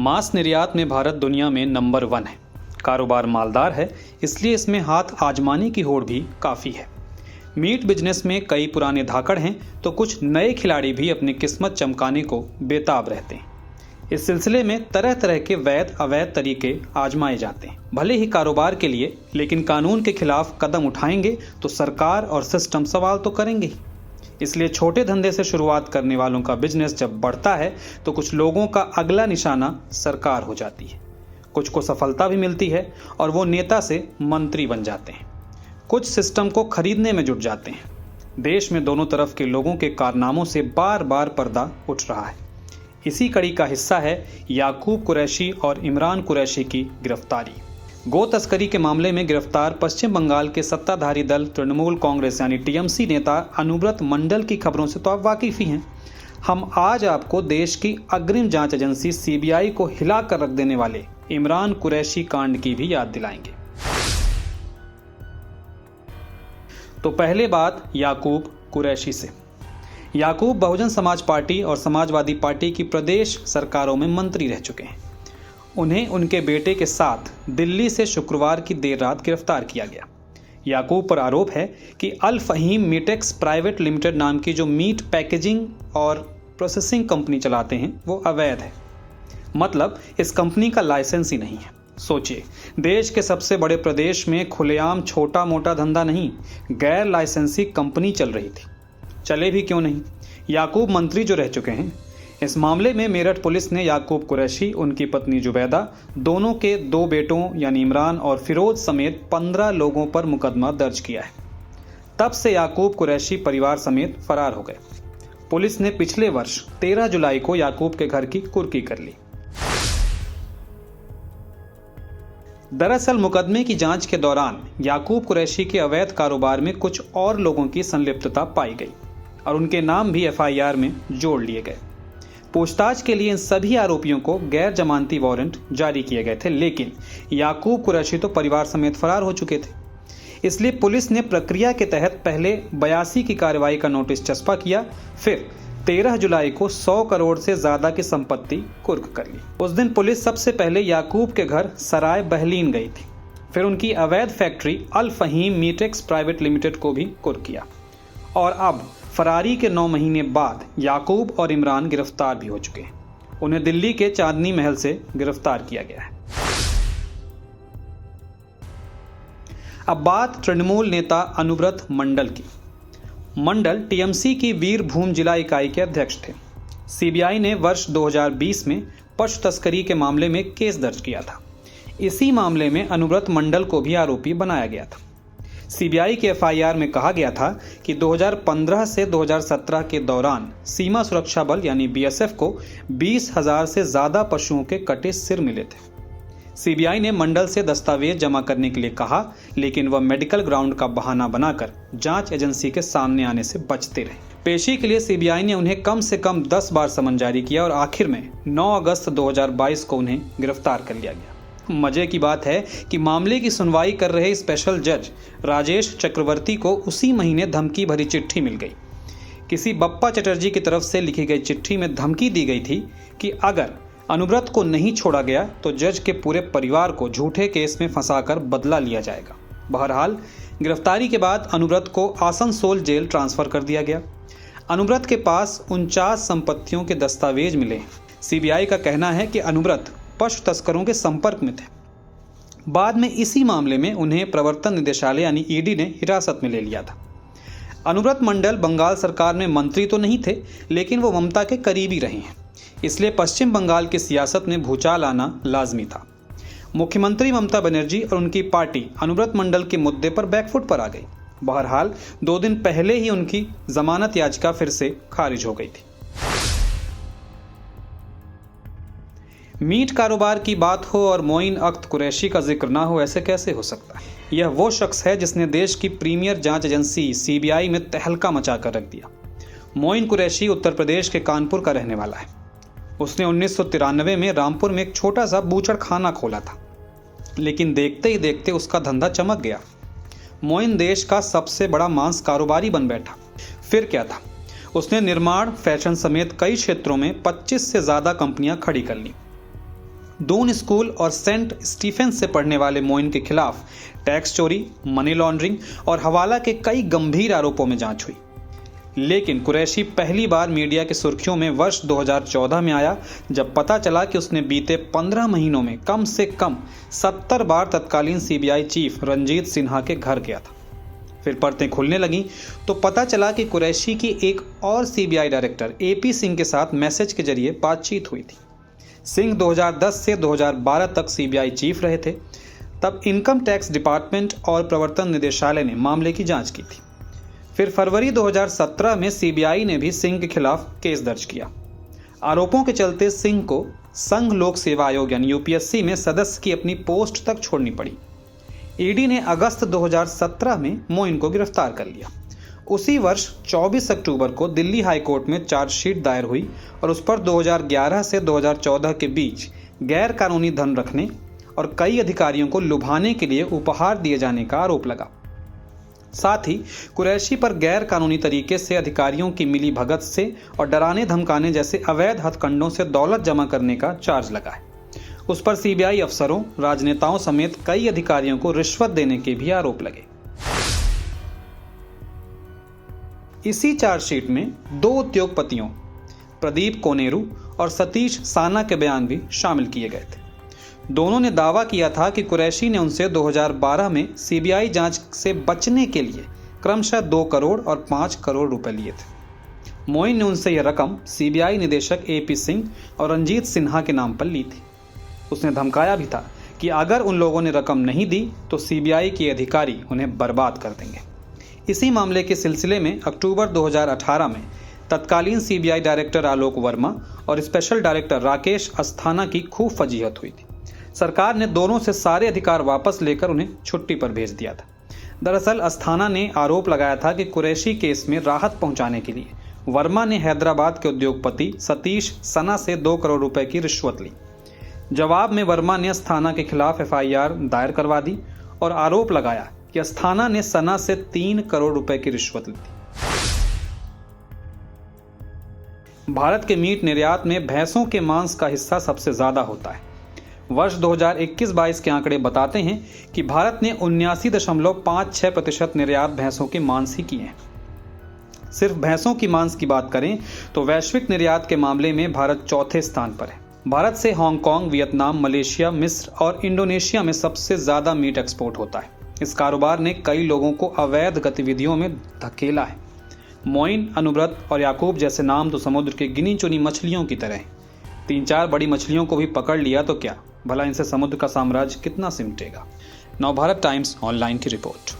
मांस निर्यात में भारत दुनिया में नंबर 1 है। कारोबार मालदार है, इसलिए इसमें हाथ आजमाने की होड़ भी काफ़ी है। मीट बिजनेस में कई पुराने धाकड़ हैं तो कुछ नए खिलाड़ी भी अपनी किस्मत चमकाने को बेताब रहते हैं। इस सिलसिले में तरह तरह के वैध अवैध तरीके आजमाए जाते हैं, भले ही कारोबार के लिए, लेकिन कानून के खिलाफ कदम उठाएंगे तो सरकार और सिस्टम सवाल तो करेंगे ही। इसलिए छोटे धंधे से शुरुआत करने वालों का बिजनेस जब बढ़ता है तो कुछ लोगों का अगला निशाना सरकार हो जाती है। कुछ को सफलता भी मिलती है और वो नेता से मंत्री बन जाते हैं। कुछ सिस्टम को खरीदने में जुट जाते हैं। देश में दोनों तरफ के लोगों के कारनामों से बार बार पर्दा उठ रहा है। इसी कड़ी का हिस्सा है याकूब कुरैशी और इमरान कुरैशी की गिरफ्तारी। गो तस्करी के मामले में गिरफ्तार पश्चिम बंगाल के सत्ताधारी दल तृणमूल कांग्रेस यानी टीएमसी नेता अनुव्रत मंडल की खबरों से तो आप वाकिफ ही हैं। हम आज आपको देश की अग्रिम जांच एजेंसी सीबीआई को हिला कर रख देने वाले इमरान कुरैशी कांड की भी याद दिलाएंगे। तो पहले बात याकूब कुरैशी से। याकूब बहुजन समाज पार्टी और समाजवादी पार्टी की प्रदेश सरकारों में मंत्री रह चुके हैं। उन्हें उनके बेटे के साथ दिल्ली से शुक्रवार की देर रात गिरफ्तार किया गया। याकूब पर आरोप है कि अल फहीम मीटेक्स प्राइवेट लिमिटेड नाम की जो मीट पैकेजिंग और प्रोसेसिंग कंपनी चलाते हैं वो अवैध है। मतलब इस कंपनी का लाइसेंस ही नहीं है। सोचिए, देश के सबसे बड़े प्रदेश में खुलेआम छोटा मोटा धंधा नहीं, गैर लाइसेंसी कंपनी चल रही थी। चले भी क्यों नहीं, याकूब मंत्री जो रह चुके हैं। इस मामले में मेरठ पुलिस ने याकूब कुरैशी, उनकी पत्नी जुबैदा, दोनों के 2 बेटों यानी इमरान और फिरोज समेत 15 लोगों पर मुकदमा दर्ज किया है। तब से याकूब कुरैशी परिवार समेत फरार हो गए। पुलिस ने पिछले वर्ष 13 जुलाई को याकूब के घर की कुर्की कर ली। दरअसल मुकदमे की जांच के दौरान याकूब कुरैशी के अवैध कारोबार में कुछ और लोगों की संलिप्तता पाई गई और उनके नाम भी एफआईआर में जोड़ लिए गए। पूछताछ के लिए इन सभी आरोपियों को गैर जमानती वारंट जारी किए गए थे, लेकिन याकूब कुरैशी तो परिवार समेत फरार हो चुके थे। इसलिए पुलिस ने प्रक्रिया के तहत पहले 82 की कार्रवाई का नोटिस चस्पा किया, फिर 13 जुलाई को 100 करोड़ से ज्यादा की संपत्ति कुर्क कर ली। उस दिन पुलिस सबसे पहले याकूब के घर सराय बहलीन गई थी, फिर उनकी अवैध फैक्ट्री अल फहीम मीटेक्स प्राइवेट लिमिटेड को भी कुर्क किया और अब फरारी के 9 महीने बाद याकूब और इमरान गिरफ्तार भी हो चुके हैं। उन्हें दिल्ली के चांदनी महल से गिरफ्तार किया गया है। अब बात तृणमूल नेता अनुव्रत मंडल की। मंडल टीएमसी की वीरभूम जिला इकाई के अध्यक्ष थे। सीबीआई ने वर्ष 2020 में पशु तस्करी के मामले में केस दर्ज किया था। इसी मामले में अनुव्रत मंडल को भी आरोपी बनाया गया था। सीबीआई के एफआईआर में कहा गया था कि 2015 से 2017 के दौरान सीमा सुरक्षा बल यानी बीएसएफ को 20,000 से ज्यादा पशुओं के कटे सिर मिले थे। सीबीआई ने मंडल से दस्तावेज जमा करने के लिए कहा, लेकिन वह मेडिकल ग्राउंड का बहाना बनाकर जांच एजेंसी के सामने आने से बचते रहे। पेशी के लिए सीबीआई ने उन्हें कम से कम 10 बार समन जारी किया और आखिर में 9 अगस्त 2022 को उन्हें गिरफ्तार कर लिया गया। मजे की बात है कि मामले की सुनवाई कर रहे स्पेशल जज राजेश चक्रवर्ती को उसी महीने धमकी भरी चिट्ठी मिल गई। किसी बप्पा चटर्जी की तरफ से लिखी गई चिट्ठी में धमकी दी गई थी कि अगर अनुव्रत को नहीं छोड़ा गया तो जज के पूरे परिवार को झूठे केस में फंसाकर बदला लिया जाएगा। बहरहाल गिरफ्तारी के बाद अनुव्रत को आसनसोल जेल ट्रांसफर कर दिया गया। अनुव्रत के पास 49 संपत्तियों के दस्तावेज मिले। सीबीआई का कहना है कि अनुव्रत पशु तस्करों के संपर्क में थे। बाद में इसी मामले में उन्हें प्रवर्तन निदेशालय यानी ईडी ने हिरासत में ले लिया था। अनुव्रत मंडल बंगाल सरकार में मंत्री तो नहीं थे, लेकिन वो ममता के करीबी रहे हैं। इसलिए पश्चिम बंगाल की सियासत में भूचाल आना लाजमी था। मुख्यमंत्री ममता बनर्जी और उनकी पार्टी अनुव्रत मंडल के मुद्दे पर बैकफुट पर आ गई। बहरहाल 2 दिन पहले ही उनकी जमानत याचिका फिर से खारिज हो गई थी। मीट कारोबार की बात हो और मोइन अख्त कुरैशी का जिक्र ना हो, ऐसे कैसे हो सकता है। यह वो शख्स है जिसने देश की प्रीमियर जांच एजेंसी सीबीआई में तहलका मचा कर रख दिया। मोइन कुरैशी उत्तर प्रदेश के कानपुर का रहने वाला है। उसने 1993 में रामपुर में एक छोटा सा बूचड़ खाना खोला था, लेकिन देखते ही देखते उसका धंधा चमक गया। मोइन देश का सबसे बड़ा मांस कारोबारी बन बैठा। फिर क्या था, उसने निर्माण, फैशन समेत कई क्षेत्रों में 25 से ज़्यादा कंपनियां खड़ी कर ली। दून स्कूल और सेंट स्टीफेंस से पढ़ने वाले मोइन के खिलाफ टैक्स चोरी, मनी लॉन्ड्रिंग और हवाला के कई गंभीर आरोपों में जांच हुई। लेकिन कुरैशी पहली बार मीडिया की सुर्खियों में वर्ष 2014 में आया, जब पता चला कि उसने बीते 15 महीनों में कम से कम 70 बार तत्कालीन सीबीआई चीफ रंजीत सिन्हा के घर गया था। फिर परतें खुलने लगीं तो पता चला कि कुरैशी की एक और सीबीआई डायरेक्टर एपी सिंह के साथ मैसेज के जरिए बातचीत हुई थी। सिंह 2010 से 2012 तक सीबीआई चीफ रहे थे। तब इनकम टैक्स डिपार्टमेंट और प्रवर्तन निदेशालय ने मामले की जांच की थी। फिर फरवरी 2017 में सीबीआई ने भी सिंह के खिलाफ केस दर्ज किया। आरोपों के चलते सिंह को संघ लोक सेवा आयोग यानी यूपीएससी में सदस्य की अपनी पोस्ट तक छोड़नी पड़ी। ईडी ने अगस्त 2017 में मोइन को गिरफ्तार कर लिया। उसी वर्ष 24 अक्टूबर को दिल्ली हाई कोर्ट में चार्जशीट दायर हुई और उस पर 2011 से 2014 के बीच गैर कानूनी धन रखने और कई अधिकारियों को लुभाने के लिए उपहार दिए जाने का आरोप लगा। साथ ही कुरैशी पर गैर कानूनी तरीके से अधिकारियों की मिली भगत से और डराने धमकाने जैसे अवैध हथकंडों से दौलत जमा करने का चार्ज लगा है। उस पर सीबीआई अफसरों, राजनेताओं समेत कई अधिकारियों को रिश्वत देने के भी आरोप लगे। इसी चार्जशीट में 2 उद्योगपतियों प्रदीप कोनेरू और सतीश साना के बयान भी शामिल किए गए थे। दोनों ने दावा किया था कि कुरैशी ने उनसे 2012 में सीबीआई जांच से बचने के लिए क्रमशः 2 करोड़ और 5 करोड़ रुपए लिए थे। मोइन ने उनसे यह रकम सीबीआई निदेशक एपी सिंह और रंजीत सिन्हा के नाम पर ली थी। उसने धमकाया भी था कि अगर उन लोगों ने रकम नहीं दी तो सीबीआई के अधिकारी उन्हें बर्बाद कर देंगे। इसी मामले के सिलसिले में अक्टूबर 2018 में तत्कालीन सीबीआई डायरेक्टर आलोक वर्मा और स्पेशल डायरेक्टर राकेश अस्थाना की खूब फजीहत हुई थी। सरकार ने दोनों से सारे अधिकार वापस लेकर उन्हें छुट्टी पर भेज दिया था। दरअसल अस्थाना ने आरोप लगाया था कि कुरैशी केस में राहत पहुंचाने के लिए वर्मा ने हैदराबाद के उद्योगपति सतीश सना से 2 करोड़ रुपए की रिश्वत ली। जवाब में वर्मा ने अस्थाना के खिलाफ एफआईआर दायर करवा दी और आरोप लगाया कि अस्थाना ने सना से 3 करोड़ रुपए की रिश्वत ली थी। भारत के मीट निर्यात में भैंसों के मांस का हिस्सा सबसे ज्यादा होता है। वर्ष 2021-22 के आंकड़े बताते हैं कि भारत ने 79.56% निर्यात भैंसों के मांस ही किए हैं। सिर्फ भैंसों की मांस की बात करें तो वैश्विक निर्यात के मामले में भारत चौथे स्थान पर है। भारत से हांगकांग, वियतनाम, मलेशिया, मिस्र और इंडोनेशिया में सबसे ज्यादा मीट एक्सपोर्ट होता है। इस कारोबार ने कई लोगों को अवैध गतिविधियों में धकेला है। मोइन, अनुव्रत और याकूब जैसे नाम तो समुद्र के गिनी चुनी मछलियों की तरह हैं। 3-4 बड़ी मछलियों को भी पकड़ लिया तो क्या, भला इनसे समुद्र का साम्राज्य कितना सिमटेगा। नवभारत टाइम्स ऑनलाइन की रिपोर्ट।